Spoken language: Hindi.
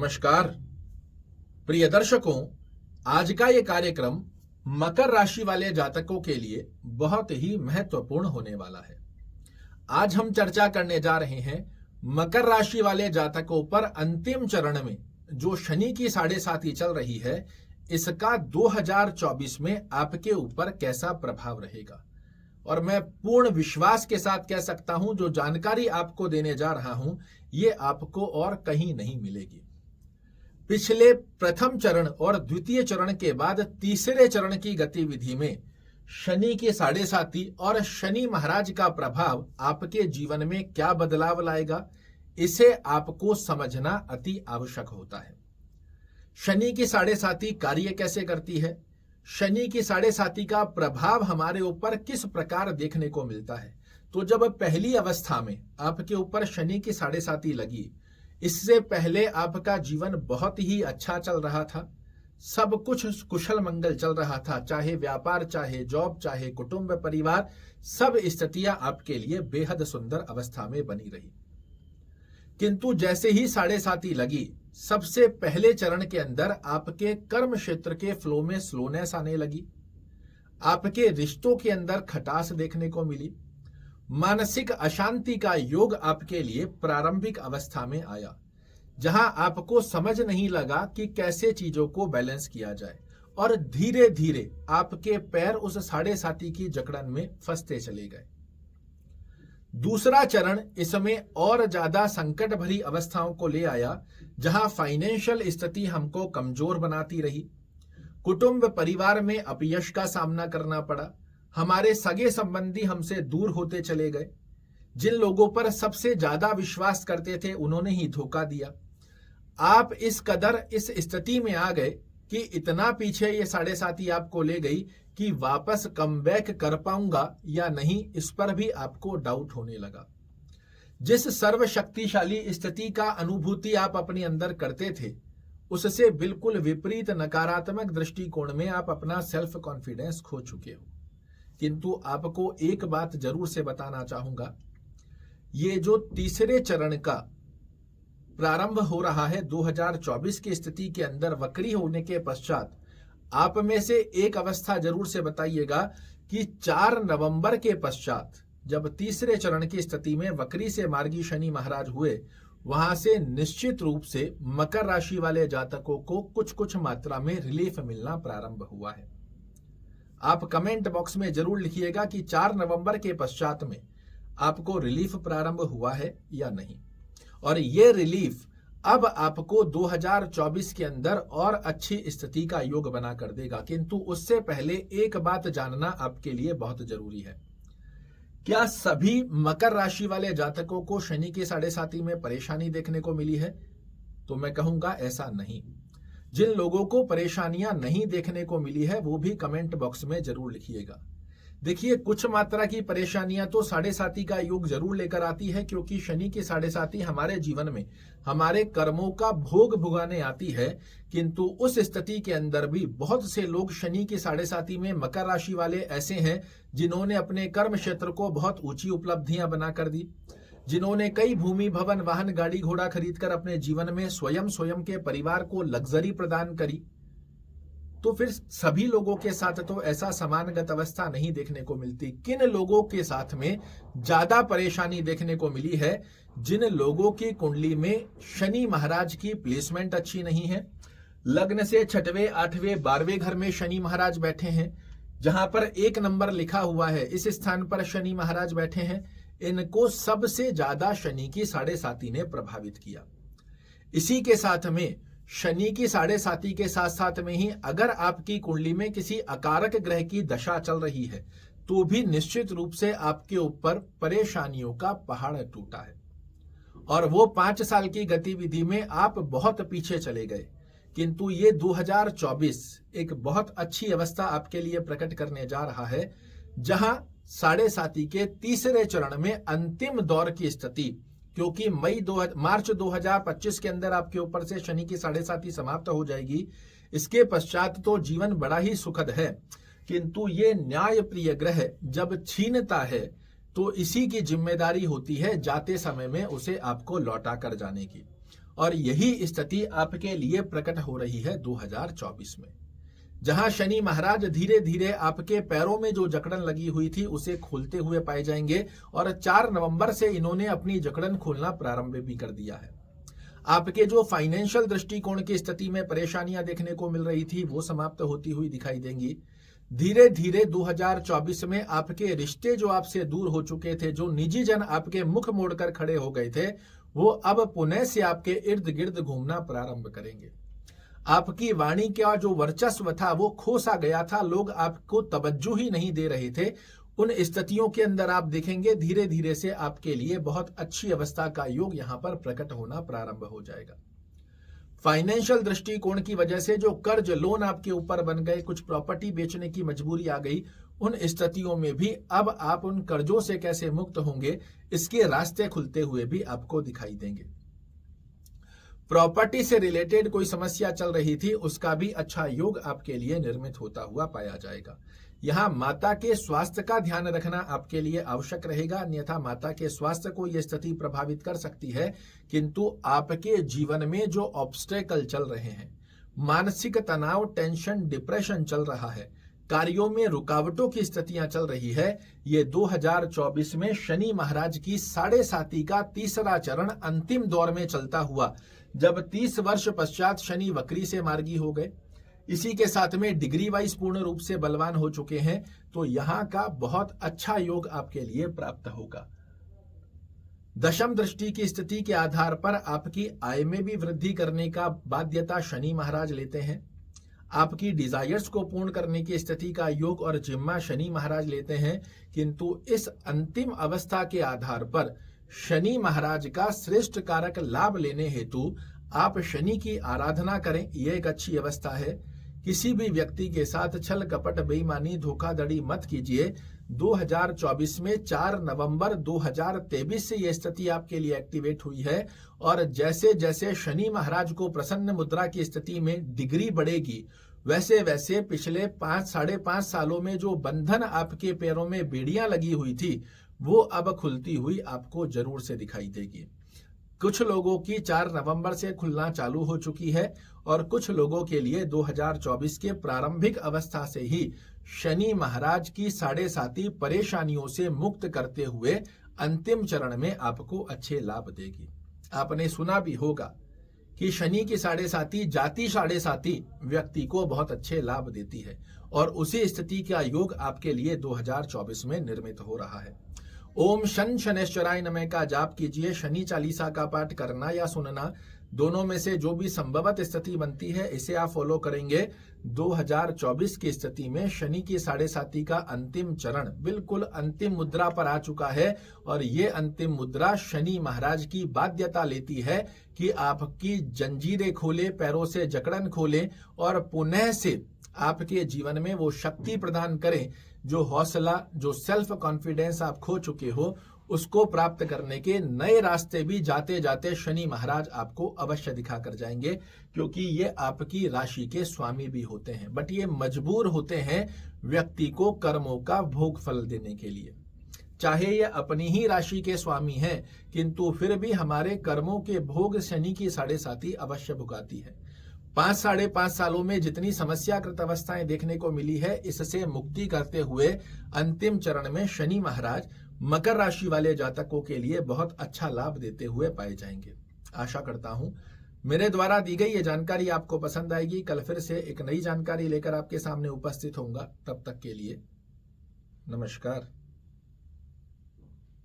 नमस्कार प्रिय दर्शकों, आज का ये कार्यक्रम मकर राशि वाले जातकों के लिए बहुत ही महत्वपूर्ण होने वाला है। आज हम चर्चा करने जा रहे हैं मकर राशि वाले जातकों पर अंतिम चरण में जो शनि की 7.5 चल रही है, इसका 2024 में आपके ऊपर कैसा प्रभाव रहेगा। और मैं पूर्ण विश्वास के साथ कह सकता हूं, जो जानकारी आपको देने जा रहा हूं, ये आपको और कहीं नहीं मिलेगी। पिछले प्रथम चरण और द्वितीय चरण के बाद तीसरे चरण की गतिविधि में शनि की 7.5 और शनि महाराज का प्रभाव आपके जीवन में क्या बदलाव लाएगा, इसे आपको समझना अति आवश्यक होता है। शनि की 7.5 कार्य कैसे करती है, शनि की 7.5 का प्रभाव हमारे ऊपर किस प्रकार देखने को मिलता है। तो जब पहली अवस्था में आपके ऊपर शनि की 7.5 लगी, इससे पहले आपका जीवन बहुत ही अच्छा चल रहा था, सब कुछ कुशल मंगल चल रहा था, चाहे व्यापार, चाहे जॉब, चाहे कुटुंब परिवार, सब स्थितियां आपके लिए बेहद सुंदर अवस्था में बनी रही। किंतु जैसे ही 7.5 लगी, सबसे पहले चरण के अंदर आपके कर्म क्षेत्र के फ्लो में स्लोनेस आने लगी, आपके रिश्तों के अंदर खटास देखने को मिली, मानसिक अशांति का योग आपके लिए प्रारंभिक अवस्था में आया, जहां आपको समझ नहीं लगा कि कैसे चीजों को बैलेंस किया जाए, और धीरे धीरे आपके पैर उस 7.5 की जकड़न में फंसते चले गए। दूसरा चरण इसमें और ज्यादा संकट भरी अवस्थाओं को ले आया, जहां फाइनेंशियल स्थिति हमको कमजोर बनाती रही, कुटुंब परिवार में अपयश का सामना करना पड़ा, हमारे सगे संबंधी हमसे दूर होते चले गए, जिन लोगों पर सबसे ज्यादा विश्वास करते थे उन्होंने ही धोखा दिया। आप इस कदर इस स्थिति में आ गए कि इतना पीछे ये 7.5 आपको ले गई कि वापस कमबैक कर पाऊंगा या नहीं, इस पर भी आपको डाउट होने लगा। जिस सर्वशक्तिशाली स्थिति का अनुभूति आप अपने अंदर करते थे, उससे बिल्कुल विपरीत नकारात्मक दृष्टिकोण में आप अपना सेल्फ कॉन्फिडेंस खो चुके हो। किंतु आपको एक बात जरूर से बताना चाहूंगा, ये जो तीसरे चरण का प्रारंभ हो रहा है 2024 की स्थिति के अंदर वक्री होने के पश्चात, आप में से एक अवस्था जरूर से बताइएगा कि 4 नवंबर के पश्चात जब तीसरे चरण की स्थिति में वक्री से मार्गी शनि महाराज हुए, वहां से निश्चित रूप से मकर राशि वाले जातकों को कुछ कुछ मात्रा में रिलीफ मिलना प्रारंभ हुआ है। आप कमेंट बॉक्स में जरूर लिखिएगा कि 4 नवंबर के पश्चात में आपको रिलीफ प्रारंभ हुआ है या नहीं। और ये रिलीफ अब आपको 2024 के अंदर और अच्छी स्थिति का योग बना कर देगा। किंतु उससे पहले एक बात जानना आपके लिए बहुत जरूरी है। क्या सभी मकर राशि वाले जातकों को शनि की 7.5 में परेशानी देखने को मिली है? तो मैं कहूंगा ऐसा नहीं। जिन लोगों को परेशानियां नहीं देखने को मिली है, वो भी कमेंट बॉक्स में जरूर लिखिएगा। देखिए, कुछ मात्रा की परेशानियां तो 7.5 का योग जरूर लेकर आती है, क्योंकि शनि की 7.5 हमारे जीवन में हमारे कर्मों का भोग भुगाने आती है। किंतु उस स्थिति के अंदर भी बहुत से लोग शनि की 7.5 में मकर राशि वाले ऐसे हैं जिन्होंने अपने कर्म क्षेत्र को बहुत ऊंची उपलब्धियां बनाकर दी, जिन्होंने कई भूमि भवन वाहन गाड़ी घोड़ा खरीदकर अपने जीवन में स्वयं के परिवार को लग्जरी प्रदान करी। तो फिर सभी लोगों के साथ तो ऐसा समानगत अवस्था नहीं देखने को मिलती। किन लोगों के साथ में ज्यादा परेशानी देखने को मिली है? जिन लोगों की कुंडली में शनि महाराज की प्लेसमेंट अच्छी नहीं है, लग्न से 6वें 8वें 12वें घर में शनि महाराज बैठे हैं, जहां पर 1 नंबर लिखा हुआ है इस स्थान पर शनि महाराज बैठे हैं, इनको सबसे ज्यादा शनि की 7.5 ने प्रभावित किया। इसी के साथ में शनि की 7.5 के साथ साथ में ही अगर आपकी कुंडली में किसी अकारक ग्रह की दशा चल रही है, तो भी निश्चित रूप से आपके ऊपर परेशानियों का पहाड़ टूटा है। और वो 5 साल की गतिविधि में आप बहुत पीछे चले गए। किंतु ये 2024 एक बहुत अच्छी अवस्था आपके लिए प्रकट करने जा रहा है, जहां 7.5 के तीसरे चरण में अंतिम दौर की स्थिति, क्योंकि मार्च 2025 के अंदर आपके ऊपर से शनि की 7.5 समाप्त हो जाएगी। इसके पश्चात तो जीवन बड़ा ही सुखद है, किंतु ये न्याय प्रिय ग्रह जब छीनता है तो इसी की जिम्मेदारी होती है जाते समय में उसे आपको लौटा कर जाने की। और यही स्थिति आपके लिए प्रकट हो रही है 2024 में, जहां शनि महाराज धीरे धीरे आपके पैरों में जो जकड़न लगी हुई थी उसे खोलते हुए पाए जाएंगे और 4 नवंबर से इन्होंने अपनी जकड़न खोलना प्रारंभ भी कर दिया है। आपके जो फाइनेंशियल दृष्टिकोण की स्थिति में परेशानियां देखने को मिल रही थी वो समाप्त होती हुई दिखाई देंगी। धीरे धीरे 2024 में आपके रिश्ते जो आपसे दूर हो चुके थे, जो निजी जन आपके मुख मोड़कर खड़े हो गए थे, वो अब पुनः से आपके इर्द गिर्द घूमना प्रारंभ करेंगे। आपकी वाणी का जो वर्चस्व था वो खो सा गया था, लोग आपको तवज्जो ही नहीं दे रहे थे। उन स्थितियों के अंदर आप देखेंगे धीरे धीरे से आपके लिए बहुत अच्छी अवस्था का योग यहां पर प्रकट होना प्रारंभ हो जाएगा। फाइनेंशियल दृष्टिकोण की वजह से जो कर्ज लोन आपके ऊपर बन गए, कुछ प्रॉपर्टी बेचने की मजबूरी आ गई, उन स्थितियों में भी अब आप उन कर्जों से कैसे मुक्त होंगे इसके रास्ते खुलते हुए भी आपको दिखाई देंगे। प्रॉपर्टी से रिलेटेड कोई समस्या चल रही थी, उसका भी अच्छा योग आपके लिए निर्मित होता हुआ पाया जाएगा। यहां माता के स्वास्थ्य का ध्यान रखना आपके लिए आवश्यक रहेगा, अन्यथा माता के स्वास्थ्य को यह स्थिति प्रभावित कर सकती है। किंतु आपके जीवन में जो ऑब्स्टेकल चल रहे हैं, मानसिक तनाव, टेंशन, डिप्रेशन चल रहा है, कार्यों में रुकावटों की स्थितियां चल रही है, ये 2024 में शनि महाराज की 7.5 का तीसरा चरण अंतिम दौर में चलता हुआ, जब 30 वर्ष पश्चात शनि वक्री से मार्गी हो गए, इसी के साथ में डिग्री वाइज पूर्ण रूप से बलवान हो चुके हैं, तो यहां का बहुत अच्छा योग आपके लिए प्राप्त होगा। दशम दृष्टि की स्थिति के आधार पर आपकी आय में भी वृद्धि करने का बाध्यता शनि महाराज लेते हैं। आपकी डिजायर्स को पूर्ण करने की स्थिति का योग और जिम्मा शनि महाराज लेते हैं। किंतु इस अंतिम अवस्था के आधार पर शनि महाराज का श्रेष्ठ कारक लाभ लेने हेतु आप शनि की आराधना करें, यह एक अच्छी अवस्था है। किसी भी व्यक्ति के साथ छल कपट, बेईमानी, धोखाधड़ी मत कीजिए। 2024 में 4 नवंबर 2023 से यह स्थिति आपके लिए एक्टिवेट हुई है और जैसे जैसे शनि महाराज को प्रसन्न मुद्रा की स्थिति में डिग्री बढ़ेगी, वैसे वैसे पिछले 5-5.5 सालों में जो बंधन आपके पैरों में बेड़ियां लगी हुई थी वो अब खुलती हुई आपको जरूर से दिखाई देगी। कुछ लोगों की 4 नवंबर से खुलना चालू हो चुकी है और कुछ लोगों के लिए 2024 के प्रारंभिक अवस्था से ही शनि महाराज की 7.5 परेशानियों से मुक्त करते हुए अंतिम चरण में आपको अच्छे लाभ देगी। आपने सुना भी होगा कि शनि की 7.5 जाति 7.5 व्यक्ति को बहुत अच्छे लाभ देती है और उसी स्थिति का योग आपके लिए 2024 में निर्मित हो रहा है। ओम शन शनैश्चराय नमः का जाप कीजिए। शनि चालीसा का पाठ करना या सुनना, दोनों में से जो भी संभवत स्थिति बनती है इसे आप फॉलो करेंगे। 2024 की स्थिति में शनि की 7.5 का अंतिम चरण बिल्कुल अंतिम मुद्रा पर आ चुका है और ये अंतिम मुद्रा शनि महाराज की बाध्यता लेती है कि आपकी जंजीरें खोले, पैरों से जकड़न खोले और पुनः से आपके जीवन में वो शक्ति प्रदान करें, जो हौसला, जो सेल्फ कॉन्फिडेंस आप खो चुके हो, उसको प्राप्त करने के नए रास्ते भी जाते जाते शनि महाराज आपको अवश्य दिखा कर जाएंगे, क्योंकि ये आपकी राशि के स्वामी भी होते हैं। बट ये मजबूर होते हैं व्यक्ति को कर्मों का भोग फल देने के लिए। चाहे ये अपनी ही राशि के स्वामी हैं, किंतु फिर भी हमारे कर्मों के भोग शनि की 7.5 अवश्य भुगाती है। 5-5.5 सालों में जितनी समस्याकृत अवस्थाएं देखने को मिली है, इससे मुक्ति करते हुए अंतिम चरण में शनि महाराज मकर राशि वाले जातकों के लिए बहुत अच्छा लाभ देते हुए पाए जाएंगे। आशा करता हूं मेरे द्वारा दी गई ये जानकारी आपको पसंद आएगी। कल फिर से एक नई जानकारी लेकर आपके सामने उपस्थित होऊंगा। तब तक के लिए नमस्कार।